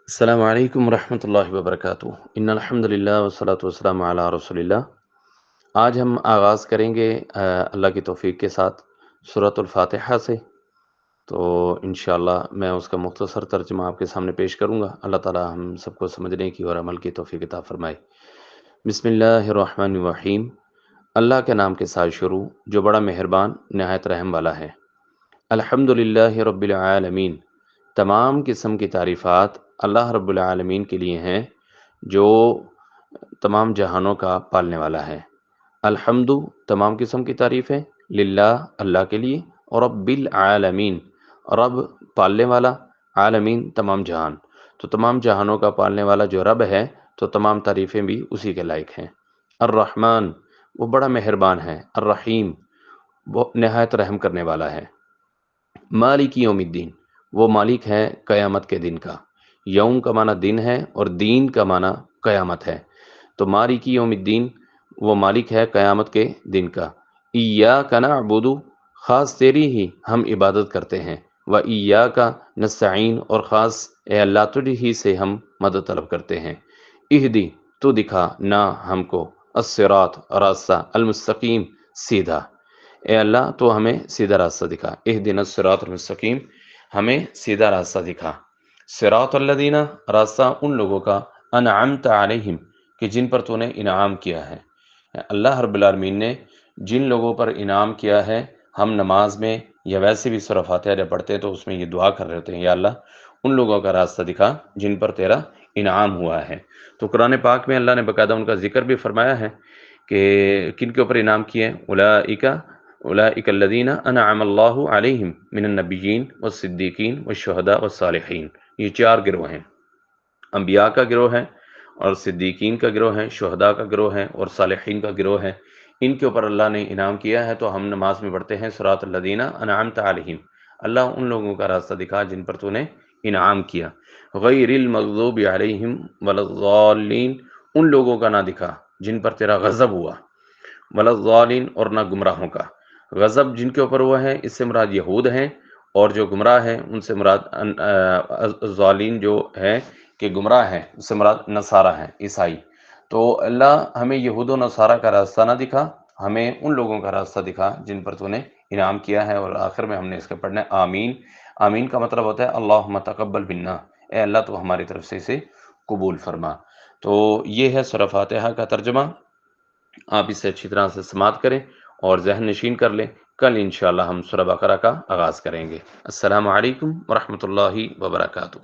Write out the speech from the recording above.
السلام علیکم ورحمۃ اللہ وبرکاتہ۔ ان الحمد للہ والصلاۃ والسلام علی رسول اللہ۔ آج ہم آغاز کریں گے اللہ کی توفیق کے ساتھ سورۃ الفاتحہ سے۔ تو انشاءاللہ میں اس کا مختصر ترجمہ آپ کے سامنے پیش کروں گا۔ اللہ تعالی ہم سب کو سمجھنے کی اور عمل کی توفیق عطا فرمائے۔ بسم اللہ الرحمن الرحیم۔ اللہ کے نام کے ساتھ شروع جو بڑا مہربان نہایت رحم والا ہے۔ الحمد للہ رب العالمین۔ تمام قسم کی تعریفات اللہ رب العالمین کے لیے ہیں جو تمام جہانوں کا پالنے والا ہے۔ الحمد تمام قسم کی تعریفیں للہ اللہ کے لیے، اور رب العالمین رب پالنے والا، عالمین تمام جہان، تو تمام جہانوں کا پالنے والا جو رب ہے تو تمام تعریفیں بھی اسی کے لائق ہیں۔ الرحمن وہ بڑا مہربان ہے، الرحیم وہ نہایت رحم کرنے والا ہے۔ مالک یوم الدین وہ مالک ہے قیامت کے دن کا۔ یوم کا معنی دن ہے اور دین کا معنی قیامت ہے، تو مالک یوم الدین وہ مالک ہے قیامت کے دن کا۔ ایاک نعبد خاص تیری ہی ہم عبادت کرتے ہیں، و ایاک نستعین اور خاص اے اللہ تجھ ہی سے ہم مدد طلب کرتے ہیں۔ اہدی تو دکھا نہ ہم کو، الصراط راستہ، المستقیم سیدھا، اے اللہ تو ہمیں سیدھا راستہ دکھا۔ اہدنا الصراط المستقیم ہمیں سیدھا راستہ دکھا۔ صراط الذین راستہ ان لوگوں کا انعمت علیہم کہ جن پر تو نے انعام کیا ہے۔ اللہ رب العالمین نے جن لوگوں پر انعام کیا ہے، ہم نماز میں یا ویسے بھی سورہ فاتحہ جب پڑھتے ہیں تو اس میں یہ دعا کر رہے ہوتے ہیں، یا اللہ ان لوگوں کا راستہ دکھا جن پر تیرا انعام ہوا ہے۔ تو قرآن پاک میں اللہ نے باقاعدہ ان کا ذکر بھی فرمایا ہے کہ کن کے اوپر انعام کیے ہیں۔ اولئک الذین انعم اللہ علیہم من النبیین والصدیقین والشہداء والصالحین۔ یہ چار گروہ ہیں، انبیاء کا گروہ ہے اور صدیقین کا گروہ ہے، شہداء کا گروہ ہے اور صالحین کا گروہ ہے۔ ان کے اوپر اللہ نے انعام کیا ہے، تو ہم نماز میں پڑھتے ہیں صراط الذین انعمت علیہم، اللہ ان لوگوں کا راستہ دکھا جن پر تو نے انعام کیا۔ غیر المغضوب علیہم ولا الضالین ان لوگوں کا نہ دکھا جن پر تیرا غضب ہوا، ولا الضالین اور نہ گمراہوں کا۔ غضب جن کے اوپر ہوا ہے اس سے مراد یہود ہیں، اور جو گمراہ ہیں ان سے مراد ظالین جو ہے کہ گمراہ ہیں اس سے مراد نصارہ ہیں، عیسائی۔ تو اللہ ہمیں یہود و نصارہ کا راستہ نہ دکھا، ہمیں ان لوگوں کا راستہ دکھا جن پر تو نے انعام کیا ہے۔ اور آخر میں ہم نے اس کا پڑھنا ہے آمین۔ آمین کا مطلب ہوتا ہے اللہم تقبل منا، اے اللہ تو ہماری طرف سے اسے قبول فرما۔ تو یہ ہے سورہ فاتحہ کا ترجمہ۔ آپ اسے اچھی طرح سے سماعت کریں اور ذہن نشین کر لیں۔ کل انشاءاللہ ہم سورہ بقرہ کا آغاز کریں گے۔ السلام علیکم ورحمۃ اللہ وبرکاتہ۔